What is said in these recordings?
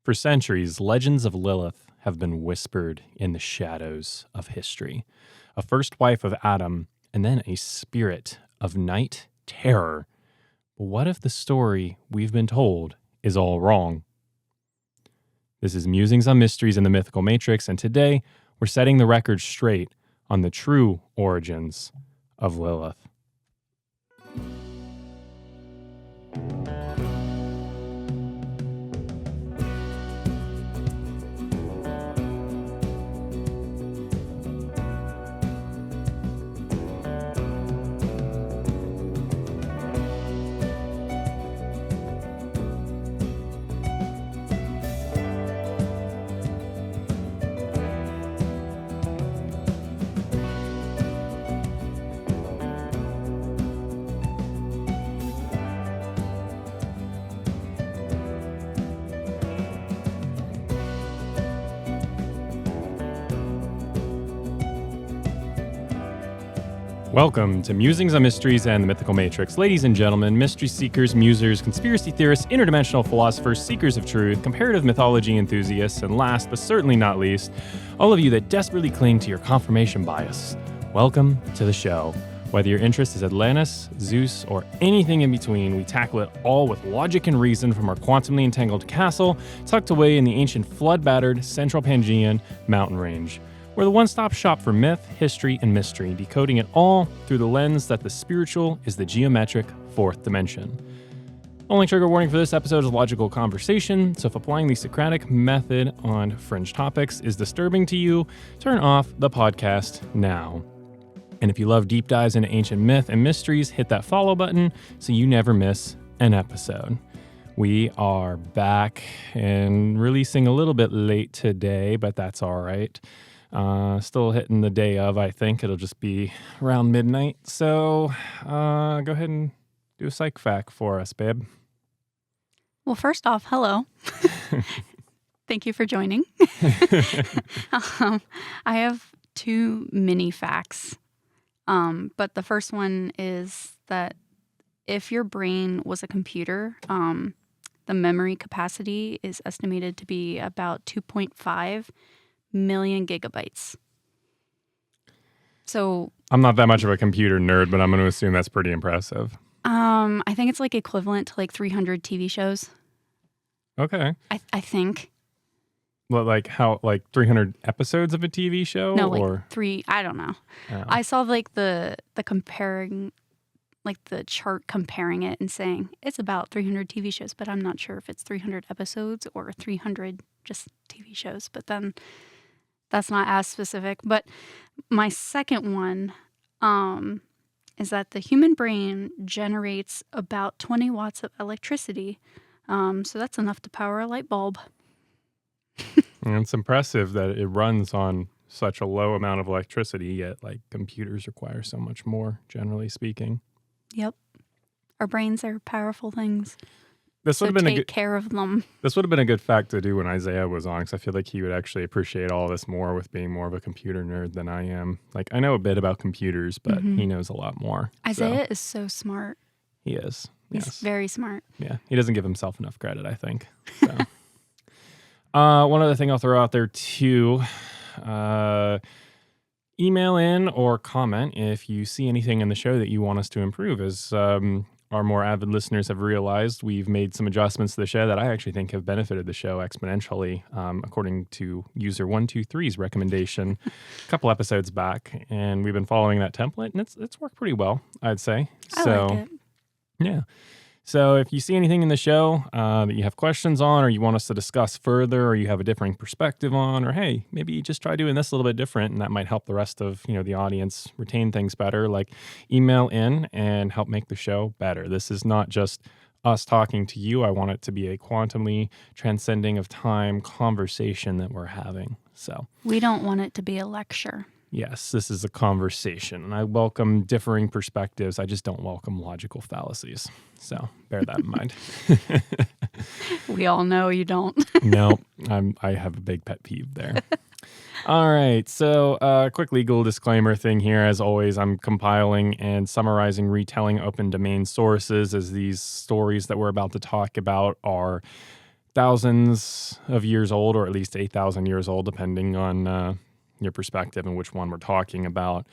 For centuries, legends of Lilith have been whispered in the shadows of history. A first wife of Adam, and then a spirit of night terror. But what if the story we've been told is all wrong? This is Musings on Mysteries in the Mythical Matrix, and today we're setting the record straight on the true origins of Lilith. Welcome to Musings on Mysteries and the Mythical Matrix. Ladies and gentlemen, mystery seekers, musers, conspiracy theorists, interdimensional philosophers, seekers of truth, comparative mythology enthusiasts, and last but certainly not least, all of you that desperately cling to your confirmation bias. Welcome to the show. Whether your interest is Atlantis, Zeus, or anything in between, we tackle it all with logic and reason from our quantumly entangled castle tucked away in the ancient flood-battered Central Pangaean mountain range. We're the one-stop shop for myth, history, and mystery, decoding it all through the lens that the spiritual is the geometric fourth dimension. Only trigger warning for this episode is logical conversation, so if applying the Socratic method on fringe topics is disturbing to you, turn off the podcast now. And if you love deep dives into ancient myth and mysteries, hit that follow button so you never miss an episode. We are back and releasing a little bit late today, but that's all right. Still hitting the day of, I think. It'll just be around midnight. So go ahead and do a psych fact for us, babe. Well, first off, hello. Thank you for joining. I have two mini facts. But the first one is that if your brain was a computer, the memory capacity is estimated to be about 2.5 million gigabytes. So I'm not that much of a computer nerd, but I'm going to assume that's pretty impressive. I think it's like equivalent to like 300 TV shows. Okay. I think. Well, like how, like 300 episodes of a TV show? No, like or? three, I don't know. Oh. I saw like the comparing, like the chart comparing it and saying it's about 300 TV shows, but I'm not sure if it's 300 episodes or 300 just TV shows. But then that's not as specific. But my second one is that the human brain generates about 20 watts of electricity. So that's enough to power a light bulb. And it's impressive that it runs on such a low amount of electricity, yet like computers require so much more, generally speaking. Yep. Our brains are powerful things. This would So have been take care of them. This would have been a good fact to do when Isaiah was on, because I feel like he would actually appreciate all this more with being more of a computer nerd than I am. Like, I know a bit about computers, but he knows a lot more. Isaiah is so smart. He is. He's Yes. very smart. Yeah. He doesn't give himself enough credit, I think. So. One other thing I'll throw out there too. Email in or comment if you see anything in the show that you want us to improve. As our more avid listeners have realized, we've made some adjustments to the show that I actually think have benefited the show exponentially, according to user 123's recommendation a couple episodes back. And we've been following that template, and it's worked pretty well, I'd say. I like it. Yeah. So if you see anything in the show that you have questions on, or you want us to discuss further, or you have a different perspective on, or hey, maybe you just try doing this a little bit different, and that might help the rest of the audience retain things better, like email in and help make the show better. This is not just us talking to you. I want it to be a quantumly transcending of time conversation that we're having. So We don't want it to be a lecture. yes, this is a conversation, and I welcome differing perspectives. I just don't welcome logical fallacies. So bear that in mind. We all know you don't. No, I have a big pet peeve there. All right, so quick legal disclaimer thing here. As always, I'm compiling and summarizing, retelling open domain sources, as these stories that we're about to talk about are thousands of years old, or at least 8,000 years old, depending on your perspective and which one we're talking about.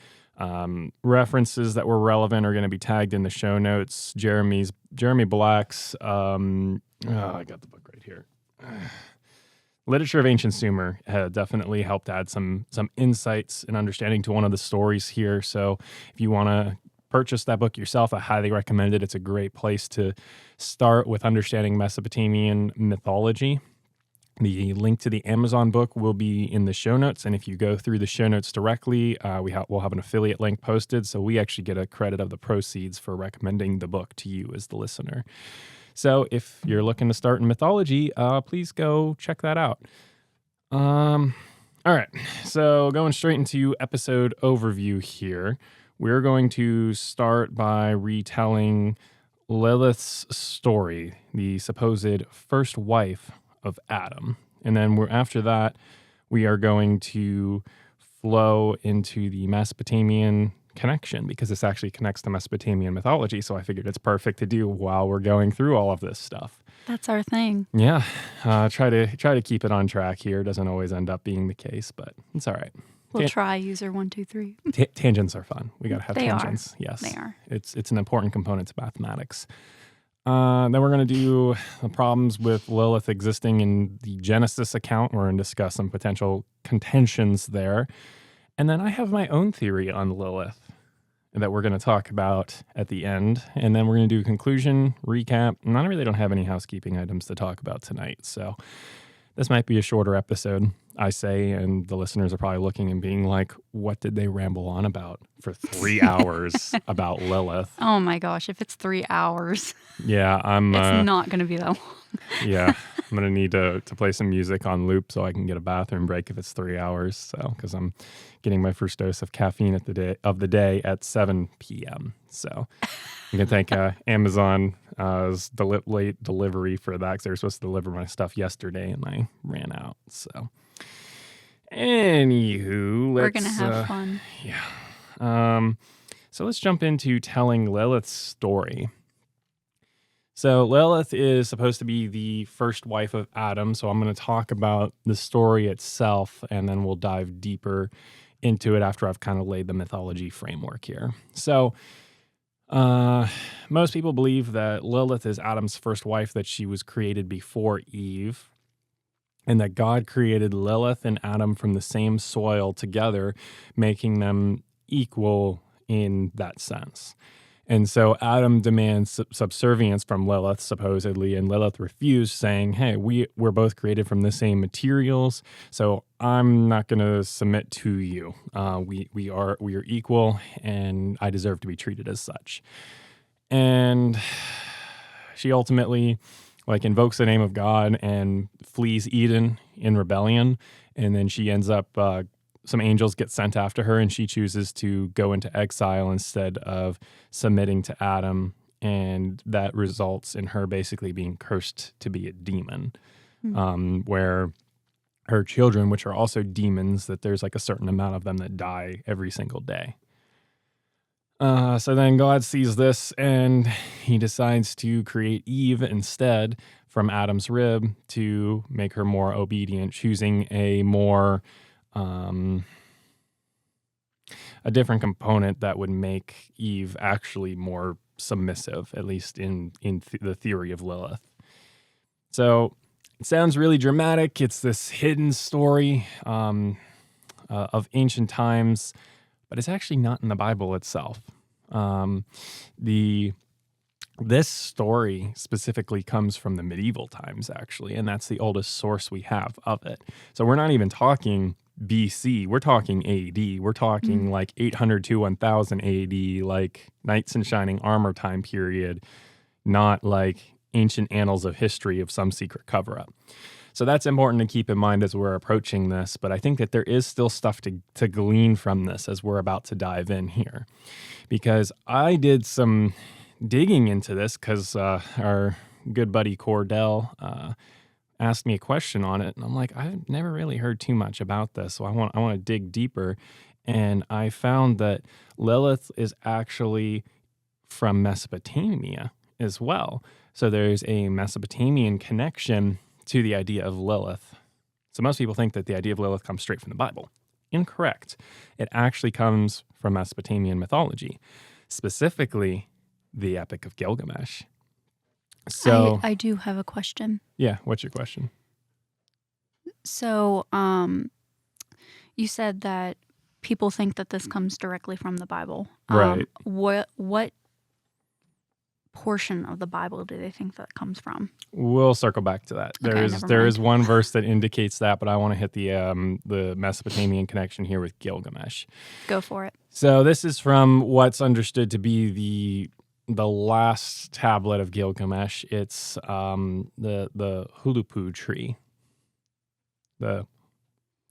References that were relevant are going to be tagged in the show notes. Jeremy Black's, I got the book right here. Literature of Ancient Sumer definitely helped add some insights and understanding to one of the stories here. So if you want to purchase that book yourself, I highly recommend it. It's a great place to start with understanding Mesopotamian mythology. The link to the Amazon book will be in the show notes, and if you go through the show notes directly, we'll have an affiliate link posted, so we actually get a credit of the proceeds for recommending the book to you as the listener. So if you're looking to start in mythology, please go check that out. All right, so going straight into episode overview here, we're going to start by retelling Lilith's story, the supposed first wife of Adam. And then after that, we are going to flow into the Mesopotamian Connection, because this actually connects to Mesopotamian mythology. So I figured it's perfect to do while we're going through all of this stuff. That's our thing. Yeah. Try to keep it on track here. Doesn't always end up being the case, but it's all right. We'll try user 1, 2, 3. Tangents are fun. We got to have tangents. Are. Yes. They are. It's an important component to mathematics. Then we're going to do the problems with Lilith existing in the Genesis account. We're going to discuss some potential contentions there. And then I have my own theory on Lilith that we're going to talk about at the end. And then we're going to do a conclusion, recap. And I really don't have any housekeeping items to talk about tonight. So this might be a shorter episode, I say, and the listeners are probably looking and being like, what did they ramble on about for 3 hours about Lilith? Oh my gosh, if it's 3 hours. Yeah, it's not going to be that long. Yeah, I'm going to need to play some music on loop so I can get a bathroom break if it's 3 hours. So, because I'm getting my first dose of caffeine of the day at 7 p.m. So I'm going to thank Amazon's late delivery for that, because they were supposed to deliver my stuff yesterday and I ran out. So anywho, we're going to have fun. Yeah. So let's jump into telling Lilith's story. So Lilith is supposed to be the first wife of Adam, so I'm going to talk about the story itself, and then we'll dive deeper into it after I've kind of laid the mythology framework here. So most people believe that Lilith is Adam's first wife, that she was created before Eve, and that God created Lilith and Adam from the same soil together, making them equal in that sense. And so Adam demands subservience from Lilith, supposedly, and Lilith refused, saying, hey, we're both created from the same materials, so I'm not going to submit to you. We are equal, and I deserve to be treated as such. And she ultimately invokes the name of God and flees Eden in rebellion, and then she ends up some angels get sent after her, and she chooses to go into exile instead of submitting to Adam, and that results in her basically being cursed to be a demon, where her children, which are also demons, that there's a certain amount of them that die every single day. So then God sees this, and he decides to create Eve instead from Adam's rib to make her more obedient, choosing a more a different component that would make Eve actually more submissive, at least in the theory of Lilith. So it sounds really dramatic. It's this hidden story of ancient times, but it's actually not in the Bible itself. This story specifically comes from the medieval times, actually, and that's the oldest source we have of it. So we're not even talking BC, we're talking AD. We're talking 800 to 1000 AD, knights in shining armor time period, not ancient annals of history of some secret cover-up. So that's important to keep in mind as we're approaching this, but I think that there is still stuff to glean from this as we're about to dive in here. Because I did some digging into this because our good buddy Cordell asked me a question on it, and I'm like, I've never really heard too much about this, so I want to dig deeper. And I found that Lilith is actually from Mesopotamia as well. So there's a Mesopotamian connection to the idea of Lilith. So most people think that the idea of Lilith comes straight from the Bible. Incorrect. It actually comes from Mesopotamian mythology, specifically the Epic of Gilgamesh. So I do have a question. yeah, what's your question? So, you said that people think that this comes directly from the Bible. Right. What portion of the Bible do they think that comes from? We'll circle back to that. Okay, There never is mind. one verse that indicates that, but I want to hit the Mesopotamian connection here with Gilgamesh. Go for it. So this is from what's understood to be the last tablet of Gilgamesh. It's the Hulapu tree. I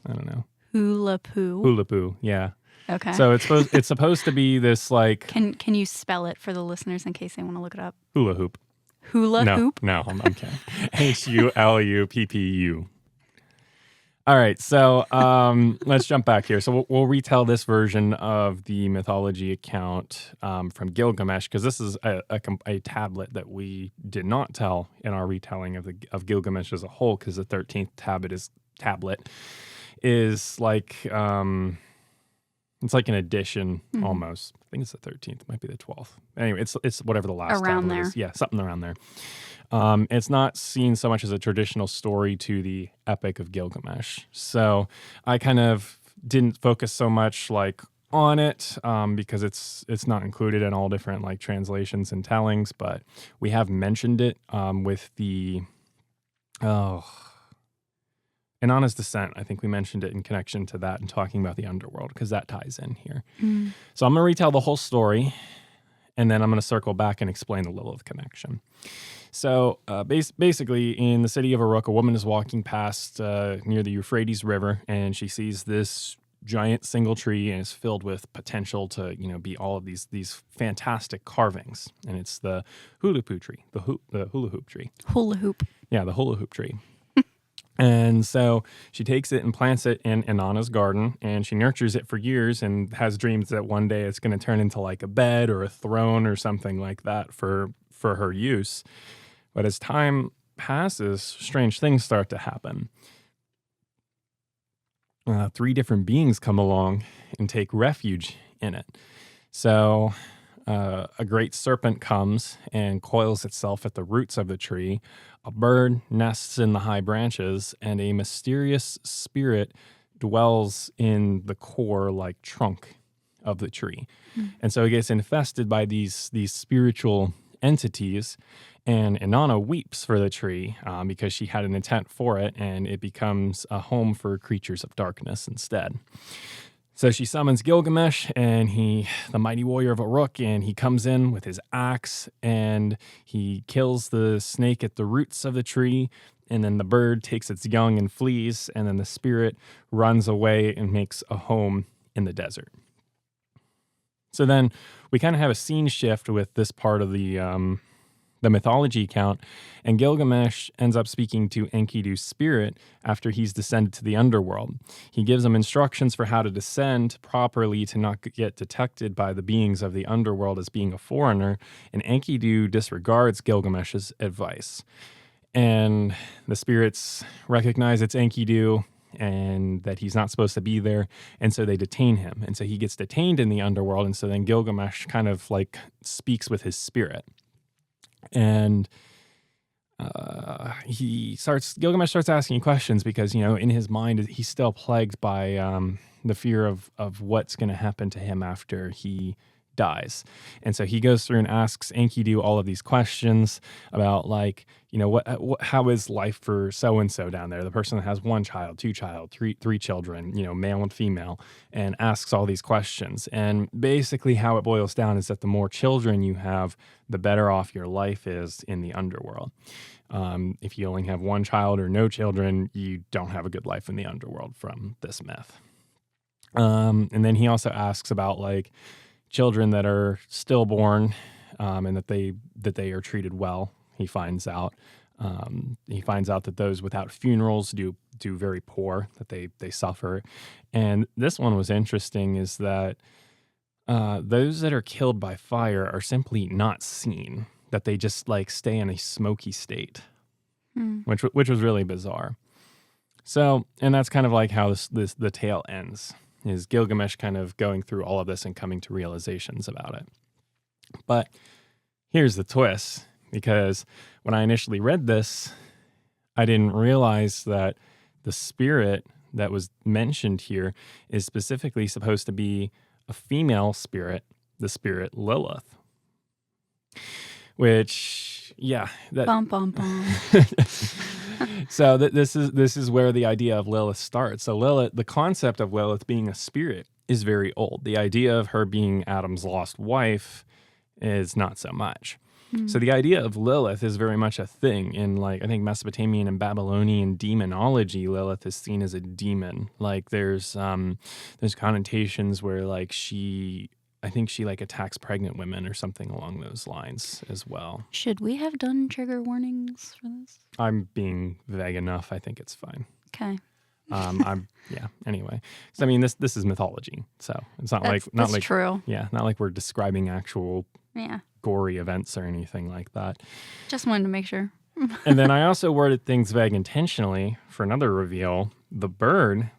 don't know. Hulapu. Hulapu, yeah. Okay. So it's supposed to be this like Can you spell it for the listeners in case they want to look it up? hula hoop. Hula hoop. No, I'm kidding. HULUPPU. All right, so let's jump back here. So we'll retell this version of the mythology account from Gilgamesh, because this is a tablet that we did not tell in our retelling of Gilgamesh as a whole, because the 13th tablet is like it's like an addition almost. I think it's the 13th, it might be the 12th. Anyway, it's whatever the last Around tablet there. is. Yeah, something around there. It's not seen so much as a traditional story to the Epic of Gilgamesh. So I kind of didn't focus so much like on it because it's not included in all different like translations and tellings, but we have mentioned it with the Inanna's Descent. I think we mentioned it in connection to that and talking about the underworld, because that ties in here. So I'm going to retell the whole story, and then I'm going to circle back and explain the Lilith connection. So basically, in the city of Uruk, a woman is walking past near the Euphrates River, and she sees this giant single tree, and it's filled with potential to be all of these fantastic carvings. And it's the hulapu tree, the hula hoop tree. Hula hoop. Yeah, the hula hoop tree. And so she takes it and plants it in Inanna's garden, and she nurtures it for years and has dreams that one day it's going to turn into like a bed or a throne or something like that for her use. But as time passes, strange things start to happen. 3 different beings come along and take refuge in it. So a great serpent comes and coils itself at the roots of the tree. A bird nests in the high branches, and a mysterious spirit dwells in the core, like trunk of the tree. And so it gets infested by these spiritual entities, and Inanna weeps for the tree because she had an intent for it, and it becomes a home for creatures of darkness instead. So she summons Gilgamesh, and the mighty warrior of Uruk, and he comes in with his axe, and he kills the snake at the roots of the tree, and then the bird takes its young and flees, and then the spirit runs away and makes a home in the desert. So then we kind of have a scene shift with this part of the mythology account, and Gilgamesh ends up speaking to Enkidu's spirit after he's descended to the underworld. He gives him instructions for how to descend properly to not get detected by the beings of the underworld as being a foreigner, and Enkidu disregards Gilgamesh's advice. And the spirits recognize it's Enkidu and that he's not supposed to be there, and so they detain him. And so he gets detained in the underworld, and so then Gilgamesh kind of like speaks with his spirit. And Gilgamesh starts asking questions because, in his mind, he's still plagued by the fear of what's going to happen to him after he dies. And so he goes through and asks Enkidu all of these questions about how is life for so-and-so down there, the person that has 1 child, 2 child, three children, male and female, and asks all these questions. And basically how it boils down is that the more children you have, the better off your life is in the underworld. If you only have 1 child or no children, you don't have a good life in the underworld from this myth. And then he also asks about children that are stillborn, and that they are treated well. He finds out that those without funerals do very poor, that they suffer. And this one was interesting, is that those that are killed by fire are simply not seen, that they just stay in a smoky state. which was really bizarre. So, and that's kind of like how the tale ends, is Gilgamesh kind of going through all of this and coming to realizations about it. But here's the twist, because when I initially read this, I didn't realize that the spirit that was mentioned here is specifically supposed to be a female spirit, the spirit Lilith. Which, yeah. Bum, bum, bum. So this is where the idea of Lilith starts. So Lilith, the concept of Lilith being a spirit is very old. The idea of her being Adam's lost wife is not so much. So the idea of Lilith is very much a thing in, like, I think Mesopotamian and Babylonian demonology. Lilith is seen as a demon. Like there's connotations where like I think she like attacks pregnant women or something along those lines as well. Should we have done trigger warnings for this? I'm being vague enough. I think it's fine. Okay. Anyway, so I mean, this is mythology, so it's not like true. Yeah, not like we're describing actual gory events or anything like that. Just wanted to make sure. And then I also worded things vague intentionally for another reveal. The bird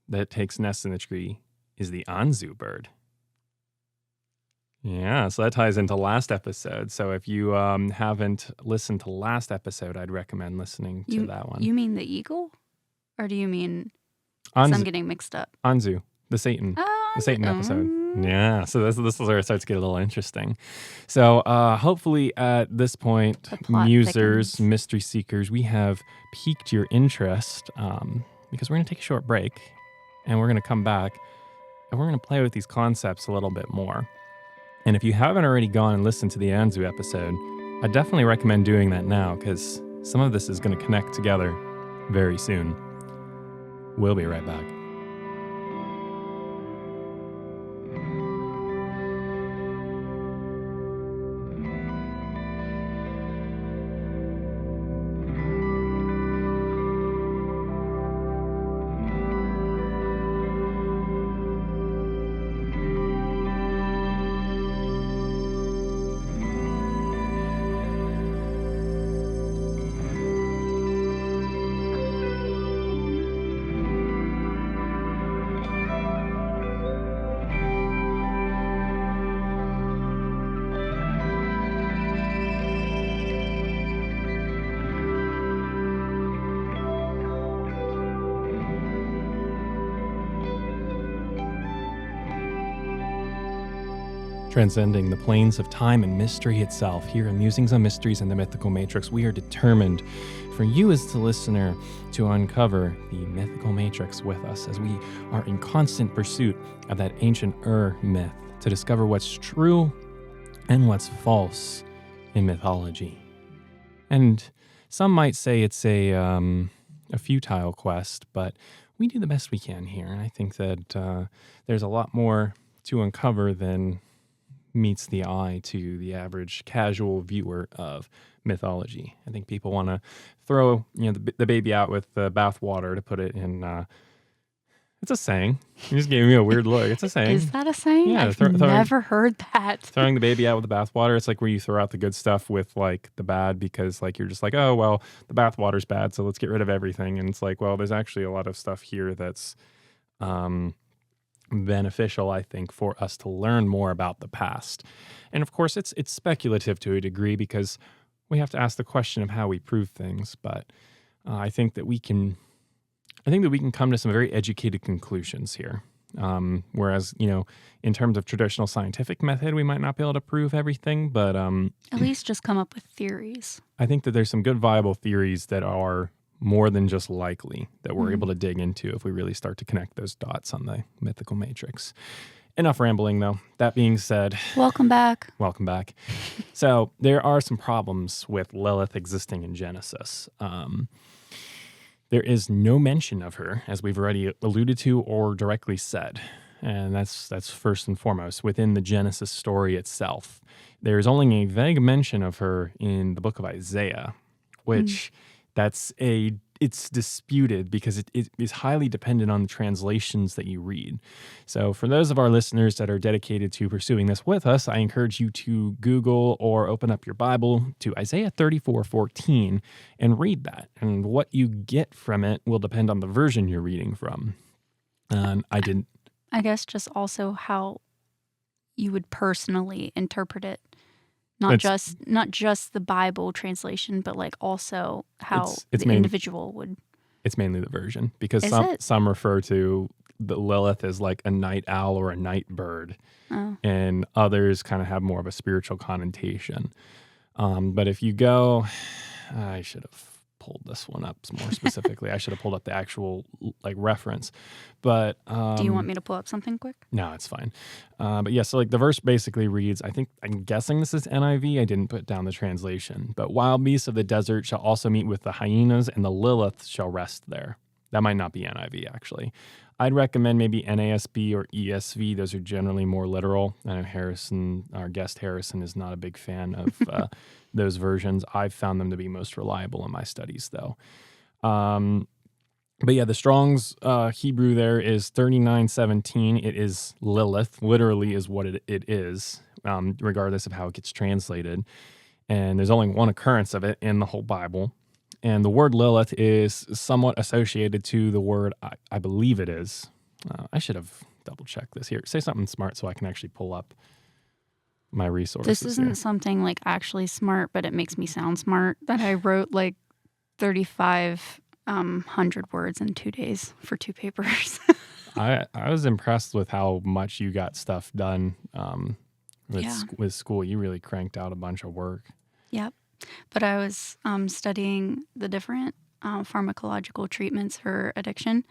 that takes nest in the tree is the Anzu bird. Yeah, so that ties into last episode. So if you haven't listened to last episode, I'd recommend listening to that one. You mean the eagle? Or do you mean I'm getting mixed up? Anzu, the Satan. The Satan episode. Yeah, so this is where it starts to get a little interesting. So hopefully at this point, musers, mystery seekers, we have piqued your interest because we're going to take a short break and we're going to come back and we're going to play with these concepts a little bit more. And if you haven't already gone and listened to the Anzu episode, I definitely recommend doing that now because some of this is going to connect together very soon. We'll be right back. Transcending the planes of time and mystery itself, here in Musings on Mysteries and the Mythical Matrix, we are determined for you as the listener to uncover the mythical matrix with us as we are in constant pursuit of that ancient myth to discover what's true and what's false in mythology. And some might say it's a futile quest, but we do the best we can here. And I think that there's a lot more to uncover than meets the eye to the average casual viewer of mythology. I think people want to throw the baby out with the bathwater, to put it in. It's a saying. You just gave me a weird look. It's a saying. Is that a saying? Yeah, I've never heard that. Throwing the baby out with the bathwater. It's like where you throw out the good stuff with like the bad, because like you're just like, oh well, the bathwater's bad, so let's get rid of everything. And it's like, well, there's actually a lot of stuff here that's beneficial, I think, for us to learn more about the past. And of course, it's speculative to a degree because we have to ask the question of how we prove things. But I think that we can come to some very educated conclusions here. Whereas, in terms of traditional scientific method, we might not be able to prove everything, but at least just come up with theories. I think that there's some good viable theories that are more than just likely that we're able to dig into if we really start to connect those dots on the mythical matrix. Enough rambling, though. That being said... Welcome back. Welcome back. So there are some problems with Lilith existing in Genesis. There is no mention of her, as we've already alluded to or directly said. And that's first and foremost within the Genesis story itself. There is only a vague mention of her in the book of Isaiah, which... It's it's disputed because it is highly dependent on the translations that you read. So for those of our listeners that are dedicated to pursuing this with us, I encourage you to Google or open up your Bible to Isaiah 34:14 and read that. And what you get from it will depend on the version you're reading from. I guess just also how you would personally interpret it. Not just the Bible translation, but like also how the individual would. It's mainly the version, because Is some refer to the Lilith as like a night owl or a night bird, and others kind of have more of a spiritual connotation. But if you go, I should have pulled this one up more specifically. I should have pulled up the actual like reference. But do you want me to pull up something quick? No, it's fine. But yeah, so like the verse basically reads, I'm guessing this is NIV. I didn't put down the translation. But wild beasts of the desert shall also meet with the hyenas, and the Lilith shall rest there. That might not be NIV, actually. I'd recommend maybe NASB or ESV. Those are generally more literal. I know our guest Harrison, is not a big fan of those versions. I've found them to be most reliable in my studies, though. But yeah, the Strong's Hebrew there is 3917. It is Lilith, literally is what it is, regardless of how it gets translated. And there's only one occurrence of it in the whole Bible. And the word Lilith is somewhat associated to the word, I believe it is. I should have double-checked this here. Say something smart so I can actually pull up my resources. This isn't something like actually smart, but it makes me sound smart, that I wrote like 3,500 words in 2 days for 2 papers. I was impressed with how much you got stuff done with school. You really cranked out a bunch of work. Yep. But I was studying the different pharmacological treatments for addiction.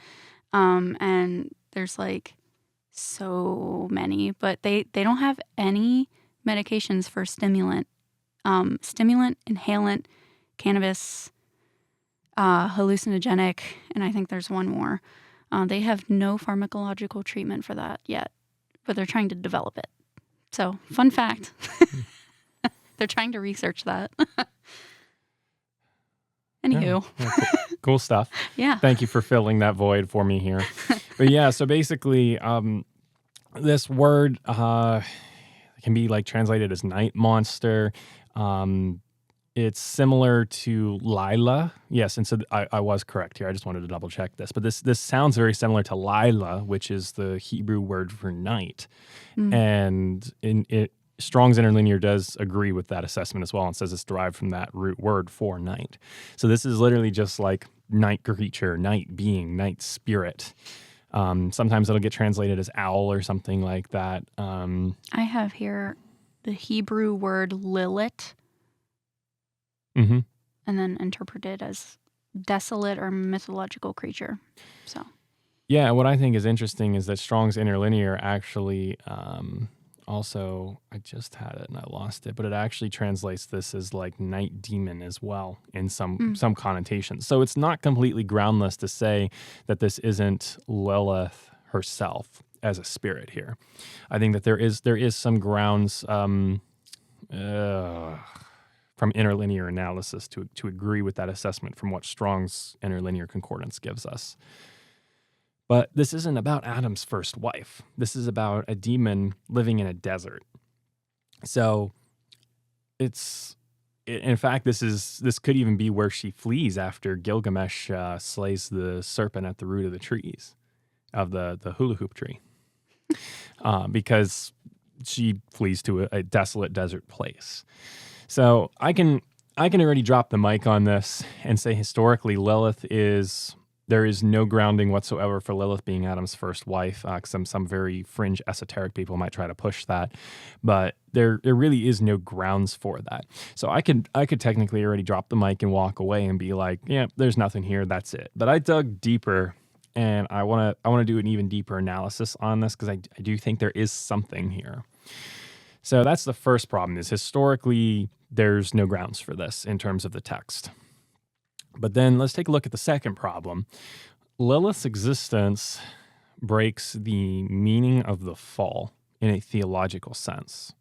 And there's like so many, but they don't have any medications for stimulant, inhalant, cannabis, hallucinogenic, and I think there's one more. They have no pharmacological treatment for that yet, but they're trying to develop it. So, fun fact. They're trying to research that. Anywho. Yeah, cool stuff. Yeah. Thank you for filling that void for me here. But yeah, so basically, this word can be like translated as night monster. It's similar to Lila. Yes, and so I was correct here. I just wanted to double check this. But this sounds very similar to Lila, which is the Hebrew word for night. And Strong's Interlinear does agree with that assessment as well, and says it's derived from that root word for night. So this is literally just like night creature, night being, night spirit. Sometimes it'll get translated as owl or something like that. I have here the Hebrew word Lilith, and then interpreted as desolate or mythological creature. So, yeah, what I think is interesting is that Strong's Interlinear actually also, I just had it and I lost it, but it actually translates this as like night demon as well in some connotations. So it's not completely groundless to say that this isn't Lilith herself as a spirit here. I think that there is some grounds from interlinear analysis to agree with that assessment from what Strong's Interlinear Concordance gives us. But this isn't about Adam's first wife. This is about a demon living in a desert. So in fact, this could even be where she flees after Gilgamesh slays the serpent at the root of the trees, of the hula hoop tree, because she flees to a desolate desert place. So I can already drop the mic on this and say historically Lilith there is no grounding whatsoever for Lilith being Adam's first wife. Some very fringe esoteric people might try to push that, but there really is no grounds for that. So I could technically already drop the mic and walk away and be like, yeah, there's nothing here. That's it. But I dug deeper, and I want to do an even deeper analysis on this because I do think there is something here. So that's the first problem: is historically there's no grounds for this in terms of the text. But then let's take a look at the second problem. Lilith's existence breaks the meaning of the fall in a theological sense.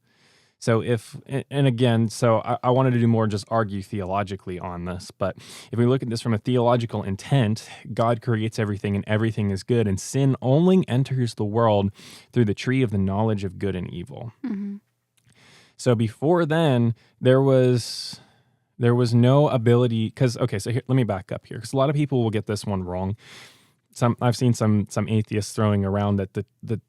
So and again, so I wanted to do more just argue theologically on this, but if we look at this from a theological intent, God creates everything and everything is good, and sin only enters the world through the tree of the knowledge of good and evil. Mm-hmm. So before then, there was no ability, because, okay, so here, let me back up here, because a lot of people will get this one wrong. I've seen some atheists throwing around that the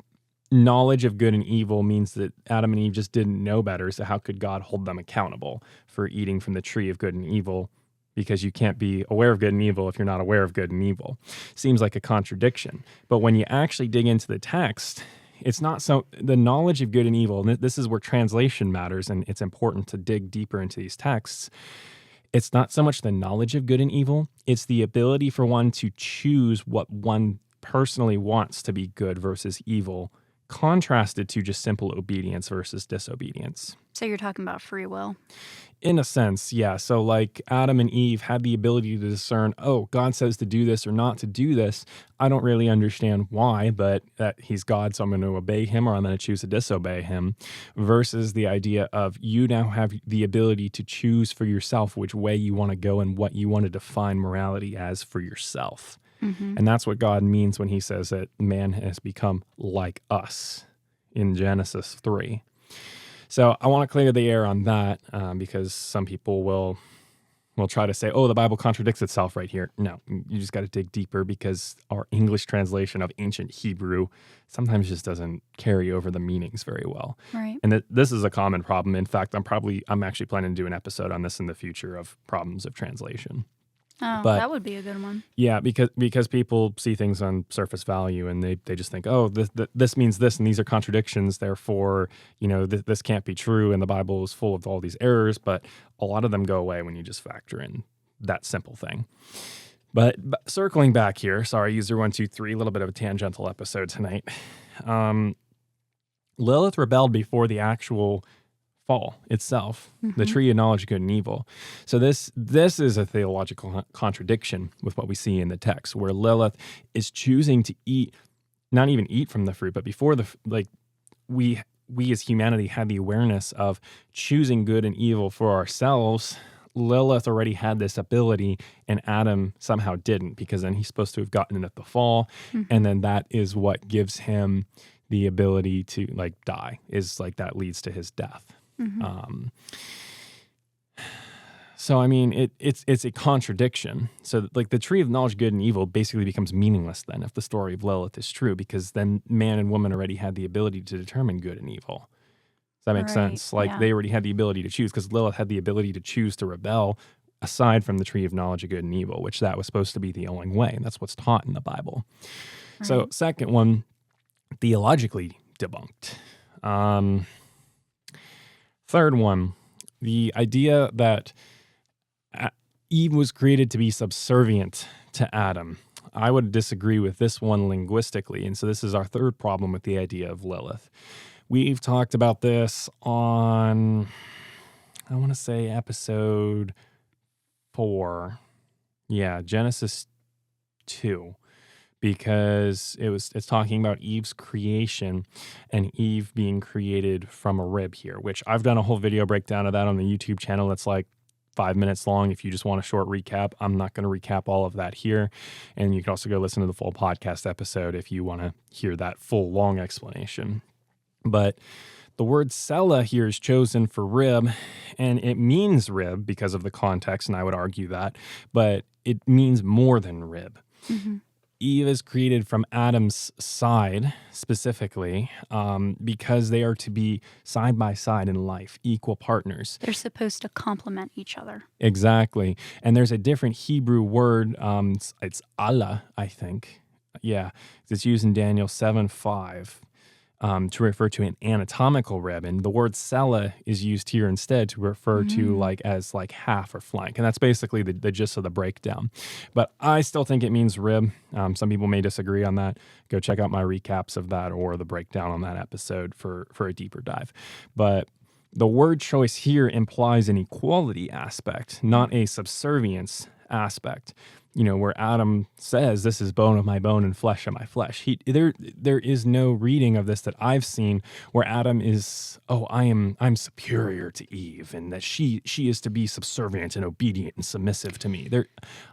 knowledge of good and evil means that Adam and Eve just didn't know better, so how could God hold them accountable for eating from the tree of good and evil? Because you can't be aware of good and evil if you're not aware of good and evil. Seems like a contradiction. But when you actually dig into the text, it's not so. The knowledge of good and evil, and this is where translation matters, and it's important to dig deeper into these texts. It's not so much the knowledge of good and evil, it's the ability for one to choose what one personally wants to be good versus evil, contrasted to just simple obedience versus disobedience. So you're talking about free will? In a sense, yeah. So like Adam and Eve had the ability to discern, oh, God says to do this or not to do this. I don't really understand why, but that he's God, so I'm going to obey him or I'm going to choose to disobey him, versus the idea of you now have the ability to choose for yourself which way you want to go and what you want to define morality as for yourself. Mm-hmm. And that's what God means when he says that man has become like us in Genesis 3. So I want to clear the air on that because some people will try to say, oh, the Bible contradicts itself right here. No, you just got to dig deeper because our English translation of ancient Hebrew sometimes just doesn't carry over the meanings very well. Right. And this is a common problem. In fact, I'm actually planning to do an episode on this in the future of problems of translation. Oh, But that would be a good one. yeah, because people see things on surface value and they just think, oh, this means this and these are contradictions. Therefore, this can't be true. And the Bible is full of all these errors. But a lot of them go away when you just factor in that simple thing. But circling back here, sorry, user 123, a little bit of a tangential episode tonight. Lilith rebelled before the actual fall itself, the tree of knowledge of good and evil. So this is a theological contradiction with what we see in the text, where Lilith is choosing to eat, not even eat from the fruit, but before we as humanity had the awareness of choosing good and evil for ourselves. Lilith already had this ability and Adam somehow didn't, because then he's supposed to have gotten it at the fall. And then that is what gives him the ability to die, is that leads to his death. So I mean, it's a contradiction. So the tree of knowledge of good and evil basically becomes meaningless then if the story of Lilith is true, because then man and woman already had the ability to determine good and evil. Does that make sense? They already had the ability to choose, because Lilith had the ability to choose to rebel aside from the tree of knowledge of good and evil, which that was supposed to be the only way. And that's what's taught in the Bible. Right. So second one, theologically debunked. Third one, the idea that Eve was created to be subservient to Adam. I would disagree with this one linguistically, and so this is our third problem with the idea of Lilith. We've talked about this on, I want to say, episode 4. Yeah, Genesis 2. Because it's talking about Eve's creation and Eve being created from a rib here, which I've done a whole video breakdown of that on the YouTube channel. That's 5 minutes long. If you just want a short recap, I'm not going to recap all of that here. And you can also go listen to the full podcast episode if you want to hear that full long explanation. But the word Sela here is chosen for rib, and it means rib because of the context, and I would argue that, but it means more than rib. Eve is created from Adam's side specifically because they are to be side by side in life, equal partners. They're supposed to complement each other. Exactly. And there's a different Hebrew word. It's Allah, I think. Yeah. It's used in Daniel 7:5 to refer to an anatomical rib. And the word Sela is used here instead to refer to as half or flank. And that's basically the gist of the breakdown. But I still think it means rib. Some people may disagree on that. Go check out my recaps of that or the breakdown on that episode for a deeper dive. But the word choice here implies an equality aspect, not a subservience aspect. where Adam says, "This is bone of my bone and flesh of my flesh." There is no reading of this that I've seen where Adam is, I'm superior to Eve, and that she is to be subservient and obedient and submissive to me.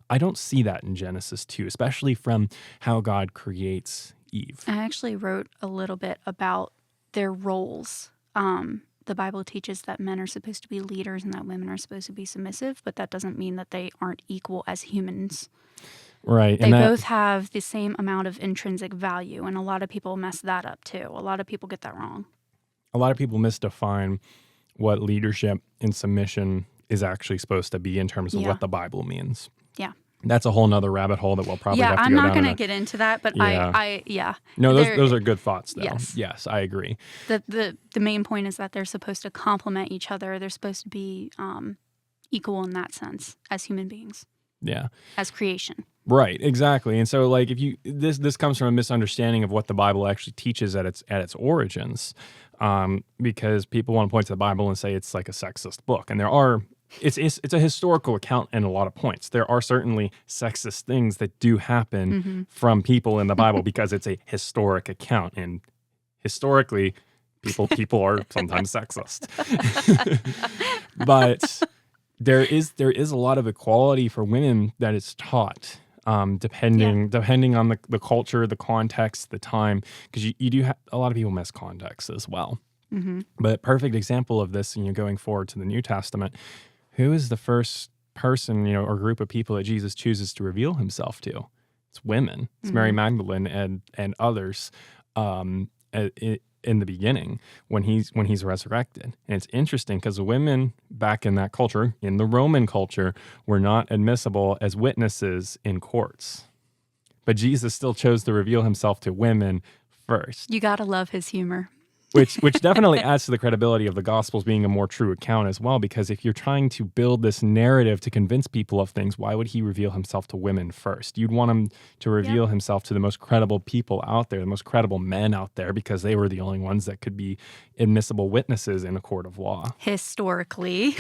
I don't see that in Genesis 2, especially from how God creates Eve. I actually wrote a little bit about their roles. The Bible teaches that men are supposed to be leaders and that women are supposed to be submissive, but that doesn't mean that they aren't equal as humans. Right. They both have the same amount of intrinsic value, and a lot of people mess that up too. A lot of people get that wrong. A lot of people misdefine what leadership and submission is actually supposed to be in terms of what the Bible means. Yeah. That's a whole nother rabbit hole that we'll probably have to go down. I'm not going to get into that, but No, those are good thoughts, though. Yes. Yes, I agree. The main point is that they're supposed to complement each other. They're supposed to be equal in that sense as human beings. Yeah. As creation. Right, exactly. And so, like, if you this comes from a misunderstanding of what the Bible actually teaches at its origins, because people want to point to the Bible and say it's like a sexist book, and there are. It's a historical account in a lot of points. There are certainly sexist things that do happen from people in the Bible because it's a historic account, and historically, people are sometimes sexist. But there is a lot of equality for women that is taught, depending on the culture, the context, the time, because you do have a lot of people miss context as well. Mm-hmm. But perfect example of this, going forward to the New Testament. Who is the first person, or group of people that Jesus chooses to reveal himself to? It's women. It's Mary Magdalene and others in the beginning when he's resurrected. And it's interesting because the women back in that culture, in the Roman culture, were not admissible as witnesses in courts. But Jesus still chose to reveal himself to women first. You gotta love his humor. Which definitely adds to the credibility of the Gospels being a more true account as well, because if you're trying to build this narrative to convince people of things, why would he reveal himself to women first? You'd want him to reveal himself to the most credible people out there, the most credible men out there, because they were the only ones that could be admissible witnesses in a court of law. Historically,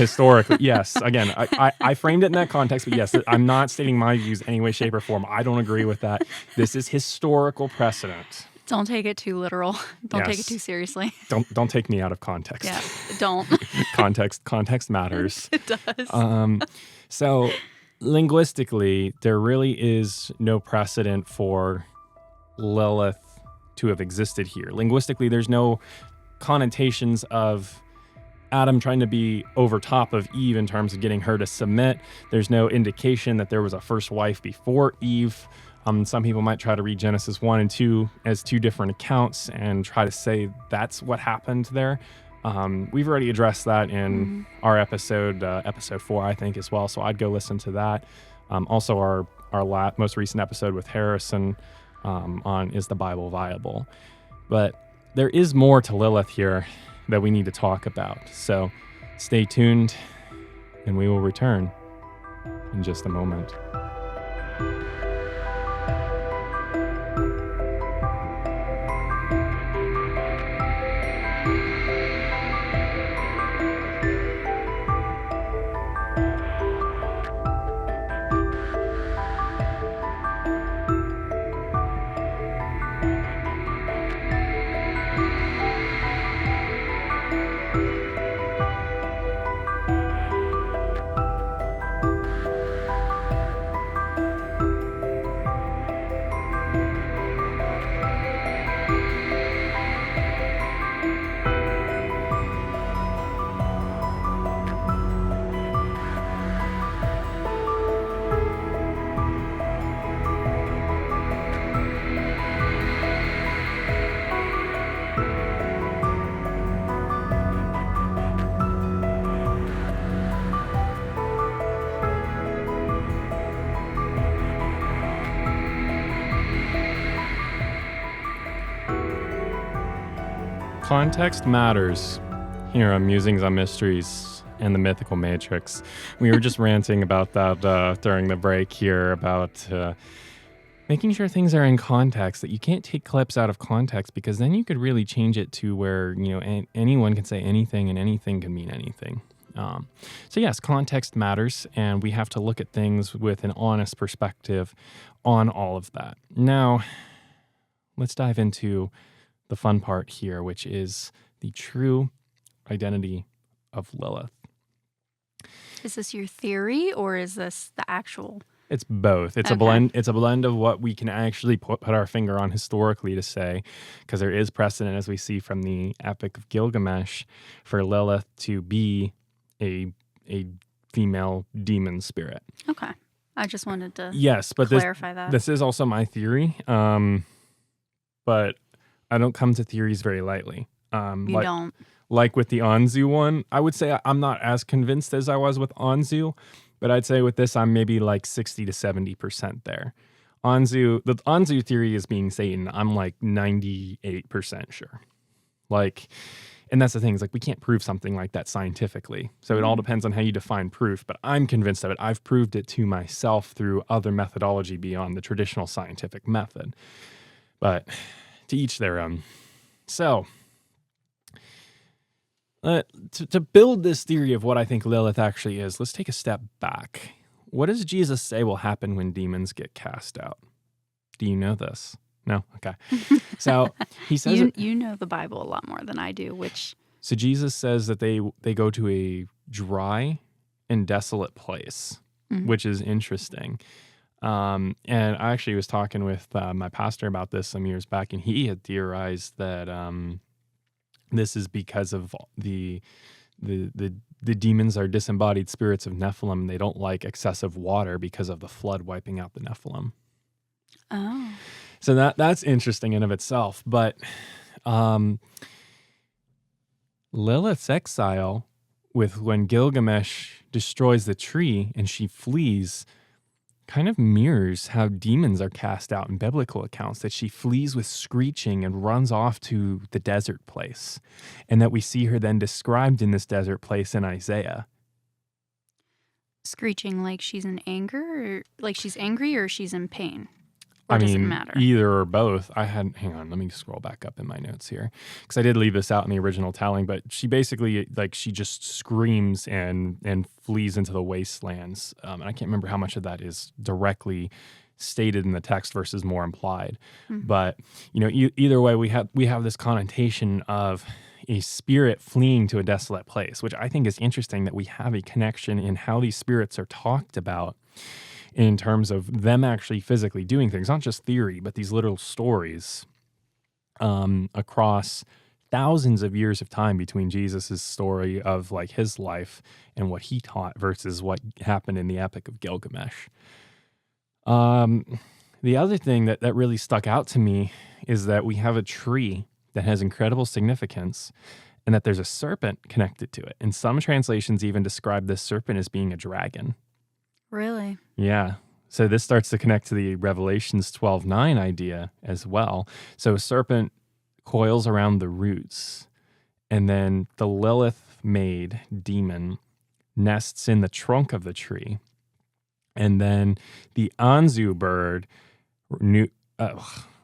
yes. Again, I framed it in that context, but yes, I'm not stating my views any way, shape, or form. I don't agree with that. This is historical precedent. Don't take it too literal. Don't take it too seriously. Don't take me out of context. Yeah, don't. Context matters. It does. So linguistically, there really is no precedent for Lilith to have existed here. Linguistically, there's no connotations of Adam trying to be over top of Eve in terms of getting her to submit. There's no indication that there was a first wife before Eve. Some people might try to read Genesis 1 and 2 as two different accounts and try to say that's what happened there. We've already addressed that in our episode 4, I think, as well. So I'd go listen to that. Also, our most recent episode with Harrison on Is the Bible Viable? But there is more to Lilith here that we need to talk about. So stay tuned, and we will return in just a moment. Context matters here on Musings on Mysteries and the Mythical Matrix. We were just ranting about that during the break here about making sure things are in context, that you can't take clips out of context, because then you could really change it to where, anyone can say anything and anything can mean anything. So yes, context matters, and we have to look at things with an honest perspective on all of that. Now, let's dive into the fun part here, which is the true identity of Lilith. Is this your theory or is this the actual? It's both. It's a blend. It's a blend of what we can actually put our finger on historically to say, because there is precedent, as we see from the Epic of Gilgamesh, for Lilith to be a female demon spirit. Okay. I just wanted to but clarify that. This is also my theory, but I don't come to theories very lightly. You don't. Like with the Anzu one, I would say I'm not as convinced as I was with Anzu, but I'd say with this, I'm maybe like 60 to 70% there. The Anzu theory is being Satan. I'm like 98% sure. And that's the thing, is like we can't prove something like that scientifically. So it all depends on how you define proof, but I'm convinced of it. I've proved it to myself through other methodology beyond the traditional scientific method. But to each their own. So, to build this theory of what I think Lilith actually is, let's take a step back. What does Jesus say will happen when demons get cast out? Do you know this? No? Okay. So he says you know the Bible a lot more than I do, So Jesus says that they go to a dry and desolate place, which is interesting. And I actually was talking with my pastor about this some years back, and he had theorized that this is because of the demons are disembodied spirits of Nephilim. They don't like excessive water because of the flood wiping out the Nephilim. Oh. So that's interesting in of itself. But Lilith's exile, when Gilgamesh destroys the tree and she flees, kind of mirrors how demons are cast out in biblical accounts, that she flees with screeching and runs off to the desert place, and that we see her then described in this desert place in Isaiah. Screeching like she's in anger, or like she's angry, or she's in pain? Or does it matter? Either or both. Hang on, let me scroll back up in my notes here, because I did leave this out in the original telling, but she basically, she just screams and flees into the wastelands. And I can't remember how much of that is directly stated in the text versus more implied. But, either way, we have this connotation of a spirit fleeing to a desolate place, which I think is interesting, that we have a connection in how these spirits are talked about in terms of them actually physically doing things, not just theory, but these literal stories across thousands of years of time between Jesus' story of his life and what he taught versus what happened in the Epic of Gilgamesh. The other thing that really stuck out to me is that we have a tree that has incredible significance, and that there's a serpent connected to it. And some translations even describe this serpent as being a dragon. Really? Yeah. So this starts to connect to the Revelations 12:9 idea as well. So a serpent coils around the roots, and then the Lilith-made demon nests in the trunk of the tree, and then the Anzu bird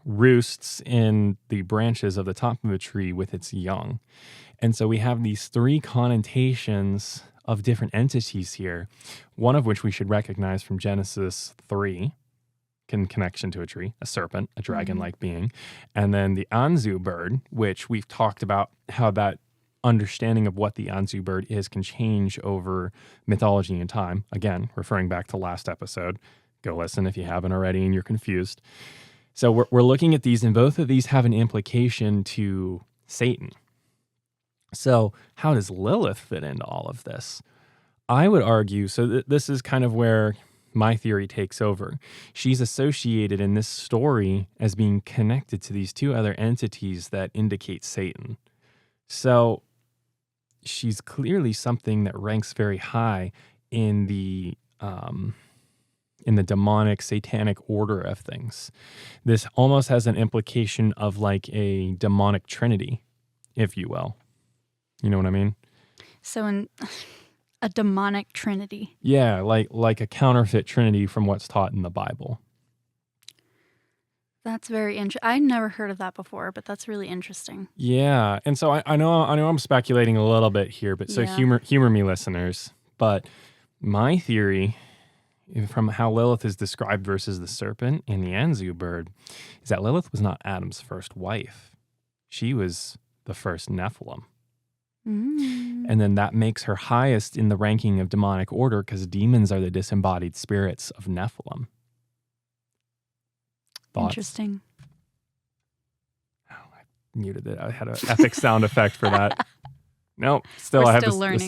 roosts in the branches of the top of the tree with its young. And so we have these three connotations of different entities here, one of which we should recognize from Genesis 3, in connection to a tree, a serpent, a dragon-like being, and then the Anzu bird, which we've talked about how that understanding of what the Anzu bird is can change over mythology and time. Again, referring back to last episode, go listen if you haven't already and you're confused. So we're looking at these, and both of these have an implication to Satan. So how does Lilith fit into all of this? I would argue, so this is kind of where my theory takes over. She's associated in this story as being connected to these two other entities that indicate Satan. So she's clearly something that ranks very high in the demonic, satanic order of things. This almost has an implication of like a demonic trinity, if you will. You know what I mean? So in a demonic trinity. Yeah, like a counterfeit trinity from what's taught in the Bible. That's very interesting. I never heard of that before, but that's really interesting. Yeah, and so I know I'm speculating a little bit here, but so Yeah. humor me, listeners. But my theory, from how Lilith is described versus the serpent and the Anzu bird, is that Lilith was not Adam's first wife. She was the first Nephilim. And then that makes her highest in the ranking of demonic order because demons are the disembodied spirits of Nephilim. Thoughts? Interesting. Oh, I muted it. I had an epic sound effect for that. Nope. Still, We're I have still the learning.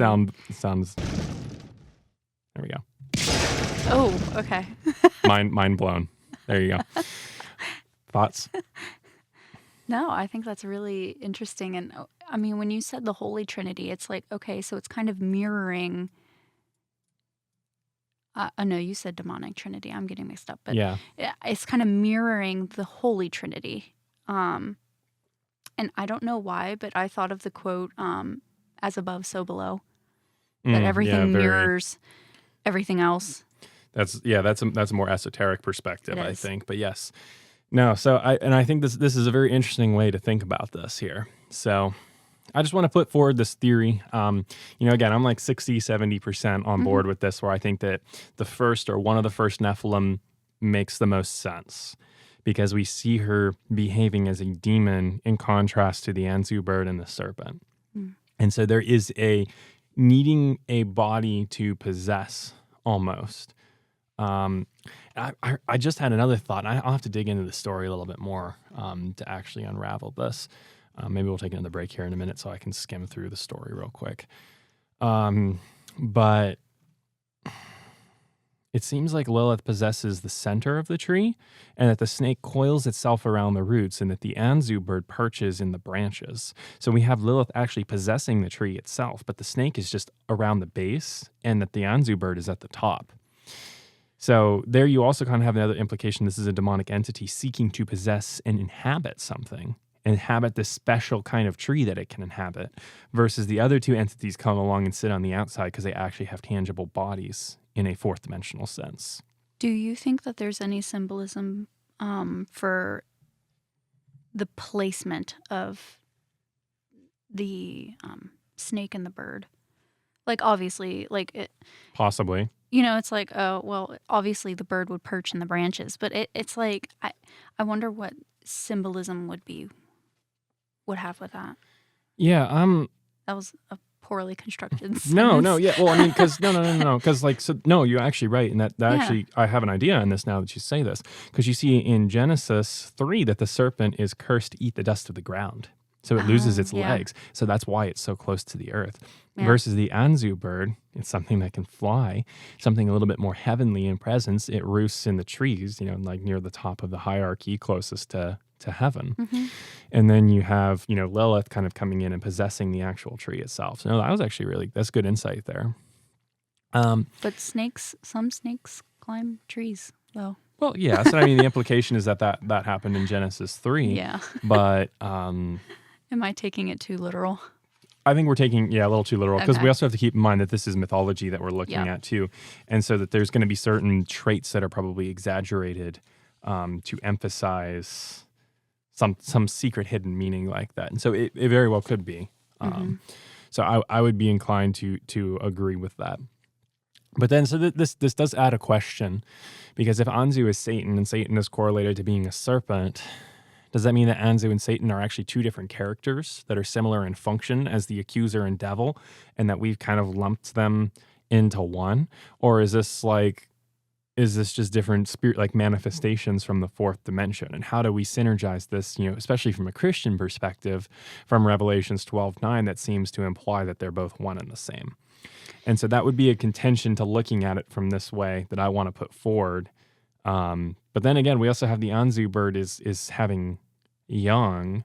sounds. There we go. Oh, okay. Mind blown. There you go. Thoughts? No, I think that's really interesting. And I mean, when you said the Holy Trinity, it's like, okay, so it's kind of mirroring. No, you said demonic Trinity. I'm getting mixed up. But Yeah. it's kind of mirroring the Holy Trinity. And I don't know why, but I thought of the quote, as above, so below. That everything mirrors everything else. That's a more esoteric perspective, I think. But yes. No, so I think this is a very interesting way to think about this here. So I just want to put forward this theory. Again, I'm like 60, 70% on board with this, where I think that the first or one of the first Nephilim makes the most sense because we see her behaving as a demon in contrast to the Anzu bird and the serpent. And so there is a needing a body to possess almost. I just had another thought. I'll have to dig into the story a little bit more to actually unravel this. Maybe we'll take another break here in a minute so I can skim through the story real quick. But it seems like Lilith possesses the center of the tree and that the snake coils itself around the roots and that the Anzu bird perches in the branches. So we have Lilith actually possessing the tree itself, but the snake is just around the base and that the Anzu bird is at the top. So there you also kind of have another implication. This is a demonic entity seeking to possess and inhabit something, inhabit this special kind of tree that it can inhabit, versus the other two entities come along and sit on the outside because they actually have tangible bodies in a fourth dimensional sense. Do you think that there's any symbolism for the placement of the snake and the bird? Like, obviously, like it... Possibly. It's like, oh, well, obviously the bird would perch in the branches, but it's like, I wonder what symbolism would have with that. Yeah, That was a poorly constructed sentence. No, yeah. Well, I mean, because no, because you're actually right, and that actually, I have an idea on this now that you say this, because you see in Genesis 3 that the serpent is cursed to eat the dust of the ground. So it loses its legs. So that's why it's so close to the earth. Yeah. Versus the Anzu bird, it's something that can fly, something a little bit more heavenly in presence. It roosts in the trees, like near the top of the hierarchy closest to heaven. And then you have, Lilith kind of coming in and possessing the actual tree itself. So that was actually that's good insight there. But some snakes climb trees, though. Well, yeah. So I mean, the implication is that happened in Genesis 3. Yeah. But am I taking it too literal? I think we're taking, a little too literal, because we also have to keep in mind that this is mythology that we're looking at too. And so that there's going to be certain traits that are probably exaggerated to emphasize some secret hidden meaning like that. And so it very well could be. So I would be inclined to agree with that. But then, so this does add a question, because if Anzu is Satan and Satan is correlated to being a serpent, does that mean that Anzu and Satan are actually two different characters that are similar in function as the accuser and devil, and that we've kind of lumped them into one? Or is this just different spirit manifestations from the fourth dimension? And how do we synergize this, especially from a Christian perspective, from Revelations 12:9, that seems to imply that they're both one and the same? And so that would be a contention to looking at it from this way that I want to put forward. But then again, we also have the Anzu bird is having young,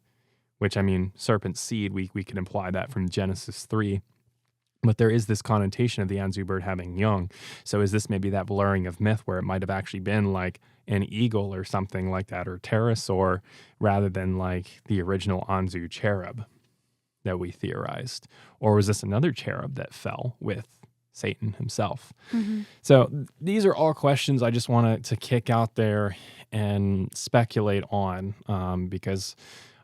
which, I mean, serpent seed, we could imply that from Genesis 3. But there is this connotation of the Anzu bird having young. So is this maybe that blurring of myth where it might have actually been like an eagle or something like that, or pterosaur, rather than like the original Anzu cherub that we theorized? Or was this another cherub that fell with Satan himself. So these are all questions I just wanted to kick out there and speculate on, because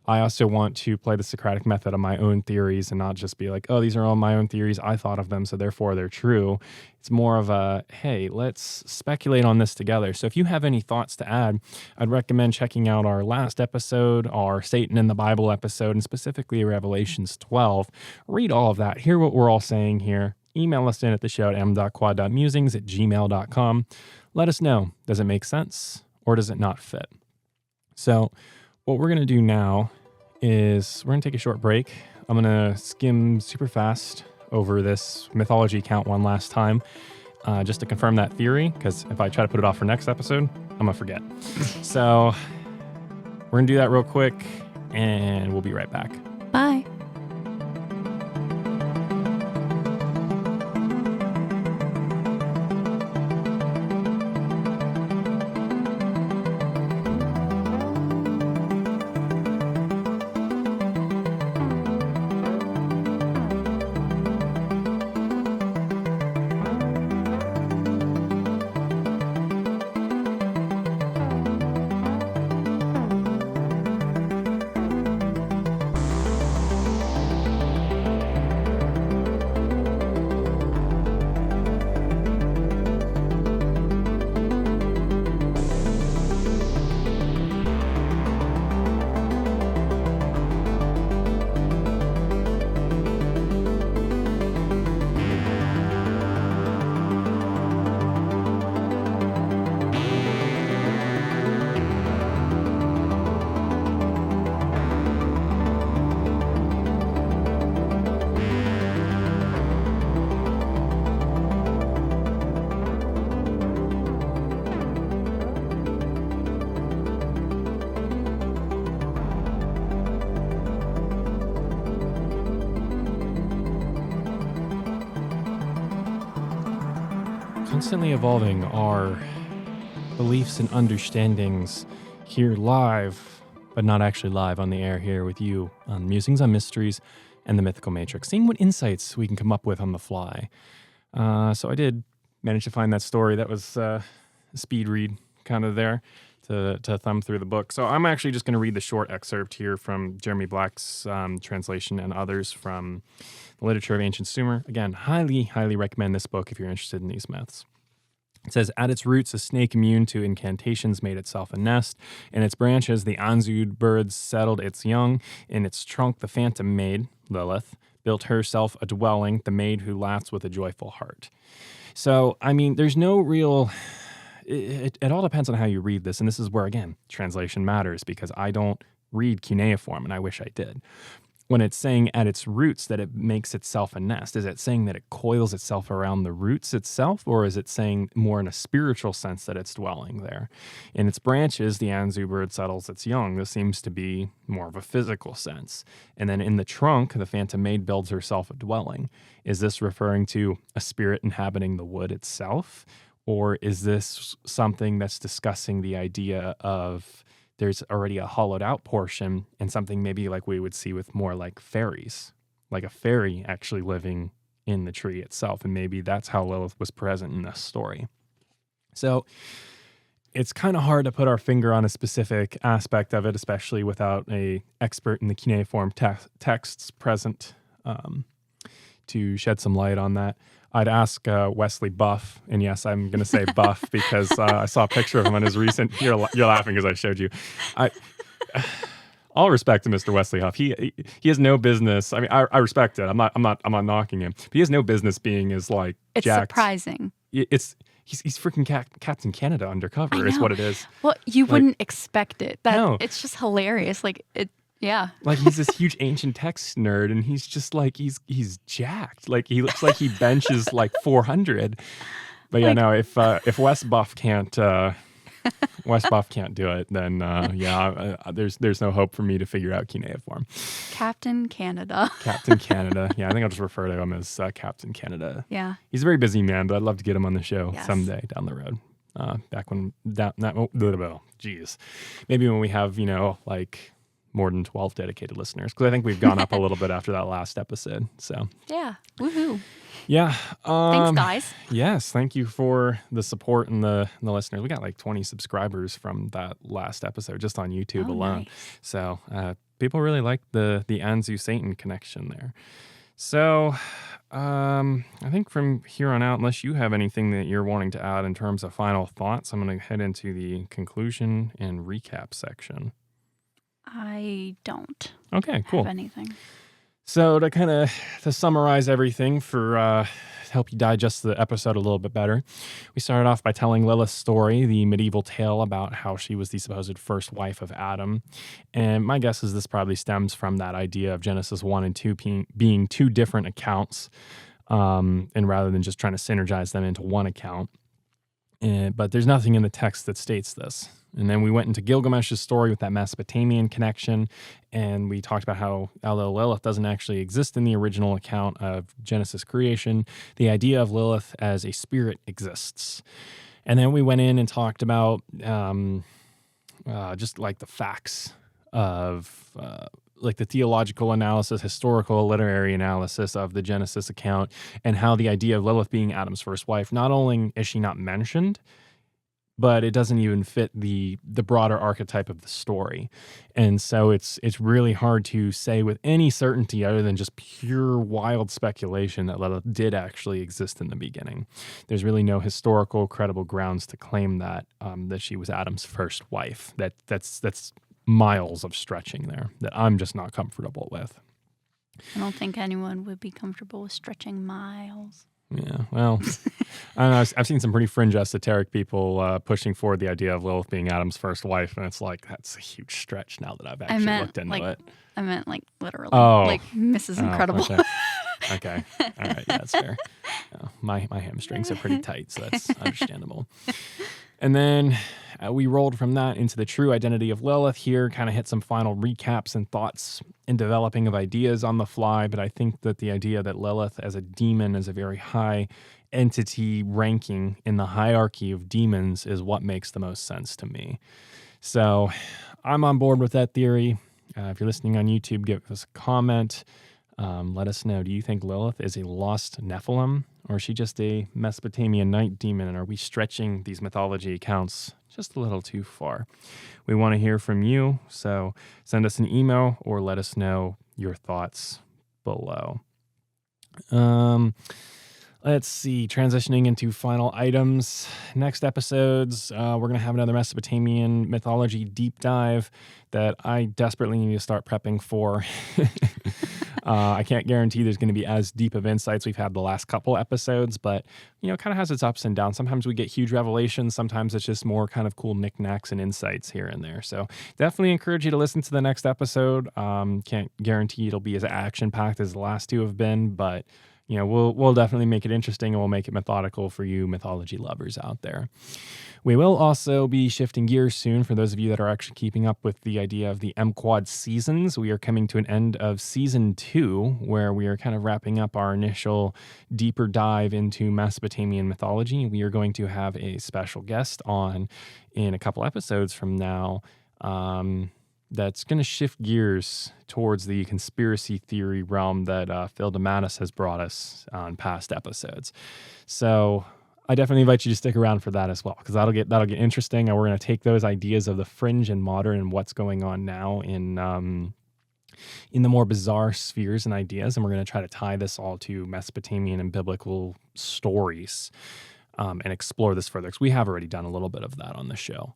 I also want to play the Socratic method on my own theories and not just be like, oh, these are all my own theories. I thought of them, so therefore they're true. It's more of a, hey, let's speculate on this together. So if you have any thoughts to add, I'd recommend checking out our last episode, our Satan in the Bible episode, and specifically Revelations 12. Read all of that. Hear what we're all saying here. Email us in at the show at m.quad.musings@gmail.com. Let us know. Does it make sense or does it not fit? So what we're going to do now is we're going to take a short break. I'm going to skim super fast over this mythology count one last time, just to confirm that theory, because if I try to put it off for next episode, I'm going to forget. So we're going to do that real quick, and we'll be right back. Bye. Constantly evolving our beliefs and understandings here live, but not actually live on the air here with you on Musings on Mysteries and the Mythical Matrix, seeing what insights we can come up with on the fly. So I did manage to find that story. That was a speed read kind of there to thumb through the book. So I'm actually just going to read the short excerpt here from Jeremy Black's translation and others from the Literature of Ancient Sumer. Again, highly, highly recommend this book if you're interested in these myths. It says, at its roots, a snake immune to incantations made itself a nest. In its branches, the Anzud bird settled its young. In its trunk, the phantom maid, Lilith, built herself a dwelling, the maid who laughs with a joyful heart. So, I mean, there's no real... It all depends on how you read this. And this is where, again, translation matters, because I don't read cuneiform, and I wish I did. When it's saying at its roots that it makes itself a nest, is it saying that it coils itself around the roots itself, or is it saying more in a spiritual sense that it's dwelling there? In its branches, the Anzu bird settles its young. This seems to be more of a physical sense. And then in the trunk, the phantom maid builds herself a dwelling. Is this referring to a spirit inhabiting the wood itself? Or is this something that's discussing the idea of there's already a hollowed out portion and something maybe like we would see with more like fairies, like a fairy actually living in the tree itself. And maybe that's how Lilith was present in this story. So it's kind of hard to put our finger on a specific aspect of it, especially without a expert in the cuneiform texts present to shed some light on that. I'd ask Wesley Buff, and yes, I'm going to say Buff because I saw a picture of him on his recent. You're laughing because I showed you. All respect to Mr. Wesley Huff. He has no business. I mean, I respect it. I'm not knocking him. But he has no business being as like. It's jacked. Surprising. He's freaking Captain Canada undercover. Is what it is. Well, you wouldn't expect it. No. It's just hilarious. Like it. Yeah. Like he's this huge ancient text nerd, and he's just like he's jacked. Like he looks like he benches like 400. But yeah, no, if Wes Buff can't do it, then there's no hope for me to figure out cuneiform. Captain Canada. Captain Canada. Yeah, I think I'll just refer to him as Captain Canada. Yeah. He's a very busy man, but I'd love to get him on the show someday down the road. Back when maybe when we have, like more than 12 dedicated listeners, because I think we've gone up a little bit after that last episode. So Yeah. Woohoo. yeah. Thanks, guys. Yes, thank you for the support and the listeners. We got like 20 subscribers from that last episode just on YouTube alone. Nice. So people really like the Anzu Satan connection there. So I think from here on out, unless you have anything that you're wanting to add in terms of final thoughts, I'm going to head into the conclusion and recap section. I don't Okay, cool. have anything. So to summarize everything to help you digest the episode a little bit better, we started off by telling Lilith's story, the medieval tale about how she was the supposed first wife of Adam. And my guess is this probably stems from that idea of Genesis 1 and 2 being two different accounts, and rather than just trying to synergize them into one account. But there's nothing in the text that states this. And then we went into Gilgamesh's story with that Mesopotamian connection, and we talked about how, although Lilith doesn't actually exist in the original account of Genesis creation, the idea of Lilith as a spirit exists. And then we went in and talked about just like the facts of like the theological analysis, historical, literary analysis of the Genesis account, and how the idea of Lilith being Adam's first wife, not only is she not mentioned, but it doesn't even fit the broader archetype of the story. And so it's really hard to say with any certainty other than just pure wild speculation that Lilith did actually exist in the beginning. There's really no historical credible grounds to claim that she was Adam's first wife. That's miles of stretching there that I'm just not comfortable with. I don't think anyone would be comfortable with stretching miles. Yeah, well, I don't know. I've seen some pretty fringe esoteric people pushing forward the idea of Lilith being Adam's first wife, and it's like, that's a huge stretch now that I've actually looked into it. I meant like literally, Oh. like Mrs. Incredible. Okay. All right, yeah, that's fair. My hamstrings are pretty tight, so that's understandable. And then we rolled from that into the true identity of Lilith here, kind of hit some final recaps and thoughts and developing of ideas on the fly. But I think that the idea that Lilith as a demon is a very high entity ranking in the hierarchy of demons is what makes the most sense to me. So I'm on board with that theory. If you're listening on YouTube, give us a comment. Let us know, do you think Lilith is a lost Nephilim, or is she just a Mesopotamian night demon? And are we stretching these mythology accounts just a little too far? We want to hear from you, so send us an email or let us know your thoughts below. Let's see, transitioning into final items. Next episodes, we're going to have another Mesopotamian mythology deep dive that I desperately need to start prepping for. I can't guarantee there's going to be as deep of insights we've had the last couple episodes, but, it kind of has its ups and downs. Sometimes we get huge revelations. Sometimes it's just more kind of cool knickknacks and insights here and there. So definitely encourage you to listen to the next episode. Can't guarantee it'll be as action-packed as the last two have been, but we'll definitely make it interesting, and we'll make it methodical for you mythology lovers out there. We will also be shifting gears soon for those of you that are actually keeping up with the idea of the M-Quad seasons. We are coming to an end of season 2, where we are kind of wrapping up our initial deeper dive into Mesopotamian mythology. We are going to have a special guest on in a couple episodes from now. That's going to shift gears towards the conspiracy theory realm that Phil DeMattis has brought us on past episodes. So I definitely invite you to stick around for that as well, because that'll get interesting, and we're going to take those ideas of the fringe and modern and what's going on now in the more bizarre spheres and ideas, and we're going to try to tie this all to Mesopotamian and biblical stories and explore this further, because we have already done a little bit of that on the show.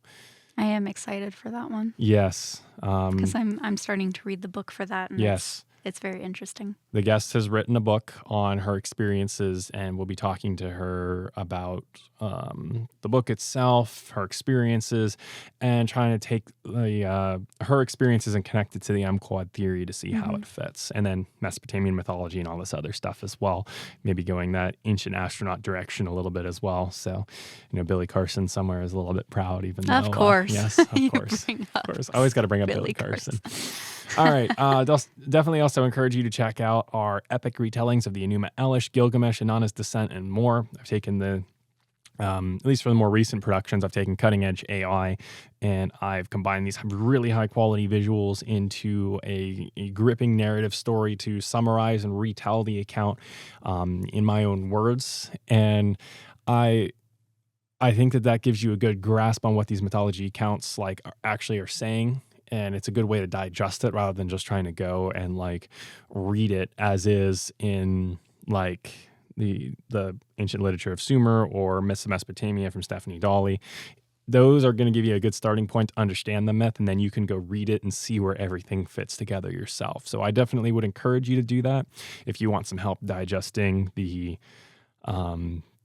I am excited for that one. Yes. Because I'm starting to read the book for that. And yes. It's very interesting. The guest has written a book on her experiences, and we'll be talking to her about the book itself, her experiences, and trying to take her experiences and connect it to the M-Quad theory to see how it fits. And then Mesopotamian mythology and all this other stuff as well. Maybe going that ancient astronaut direction a little bit as well. So, Billy Carson somewhere is a little bit proud, even though... Of course. Yes, of course. Of course. I always got to bring up Billy Carson. All right. Definitely also encourage you to check out our epic retellings of the Enuma Elish, Gilgamesh, Inanna's Descent, and more. I've taken the At least for the more recent productions, I've taken cutting edge AI and I've combined these really high quality visuals into a gripping narrative story to summarize and retell the account in my own words. And I think that gives you a good grasp on what these mythology accounts like actually are saying. And it's a good way to digest it rather than just trying to go and like read it as is in like the ancient literature of Sumer or Myths of Mesopotamia from Stephanie Dawley. Those are going to give you a good starting point to understand the myth, and then you can go read it and see where everything fits together yourself. So I definitely would encourage you to do that if you want some help digesting the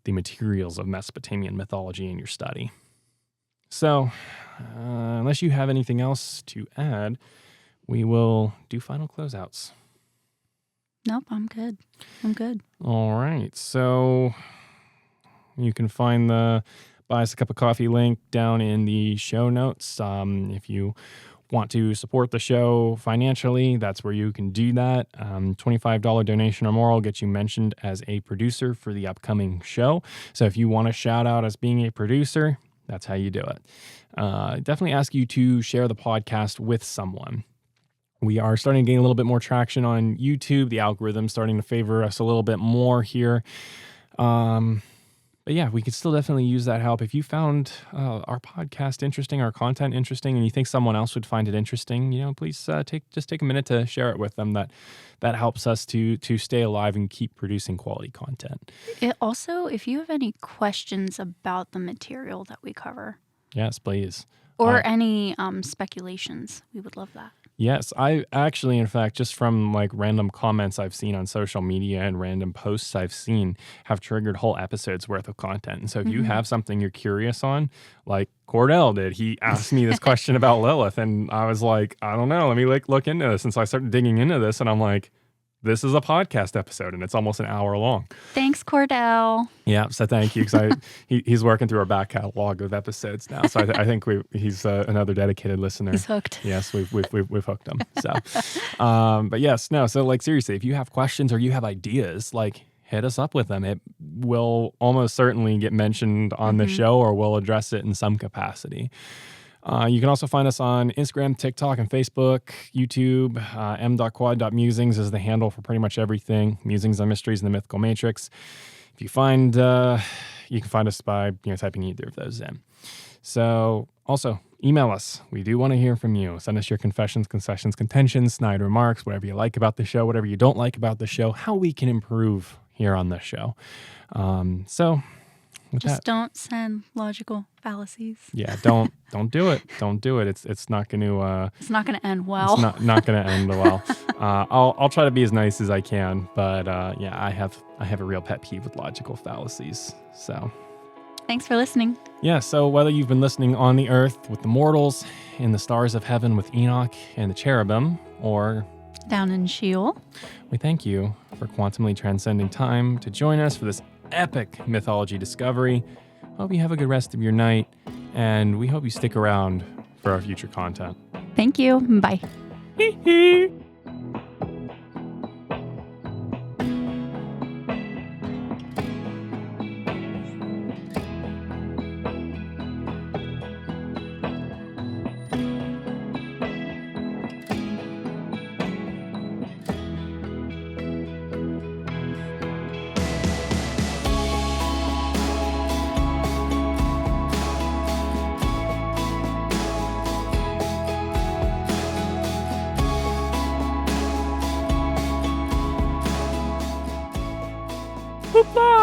materials of Mesopotamian mythology in your study. So unless you have anything else to add, we will do final closeouts. Nope, I'm good. All right. So you can find the Buy Us a Cup of Coffee link down in the show notes. If you want to support the show financially, that's where you can do that. $25 donation or more will get you mentioned as a producer for the upcoming show. So if you want a shout out as being a producer, that's how you do it. Definitely ask you to share the podcast with someone. We are starting to gain a little bit more traction on YouTube. The algorithm's starting to favor us a little bit more here. But yeah, we could still definitely use that help. If you found our podcast interesting, our content interesting, and you think someone else would find it interesting, please take a minute to share it with them. That helps us to stay alive and keep producing quality content. It also, if you have any questions about the material that we cover. Yes, please. Or any speculations, we would love that. Yes, I actually, in fact, just from like random comments I've seen on social media and random posts I've seen have triggered whole episodes worth of content. And so if you have something you're curious on, like Cordell did, he asked me this question about Lilith and I was like, I don't know, let me look into this. And so I started digging into this and I'm like, this is a podcast episode and it's almost an hour long. Thanks, Cordell. Yeah, so thank you because he's working through our back catalog of episodes now. So I think he's another dedicated listener. He's hooked. Yes, we've hooked him. So, but yes, no. So like seriously, if you have questions or you have ideas, like hit us up with them. It will almost certainly get mentioned on the show or we'll address it in some capacity. You can also find us on Instagram, TikTok, and Facebook, YouTube. m.quad.musings is the handle for pretty much everything. Musings on Mysteries in the Mythical Matrix. If you find, you can find us by typing either of those in. So also email us. We do want to hear from you. Send us your confessions, concessions, contentions, snide remarks, whatever you like about the show, whatever you don't like about the show, how we can improve here on the show. Just don't send logical fallacies. Yeah, don't do it. Don't do it. It's not going to. It's not going to end well. It's not going to end well. I'll try to be as nice as I can, but yeah, I have a real pet peeve with logical fallacies. So, thanks for listening. Yeah. So whether you've been listening on the earth with the mortals, in the stars of heaven with Enoch and the cherubim, or down in Sheol, we thank you for quantumly transcending time to join us for this epic mythology discovery. Hope you have a good rest of your night, and we hope you stick around for our future content. Thank you. Bye. Hoopla!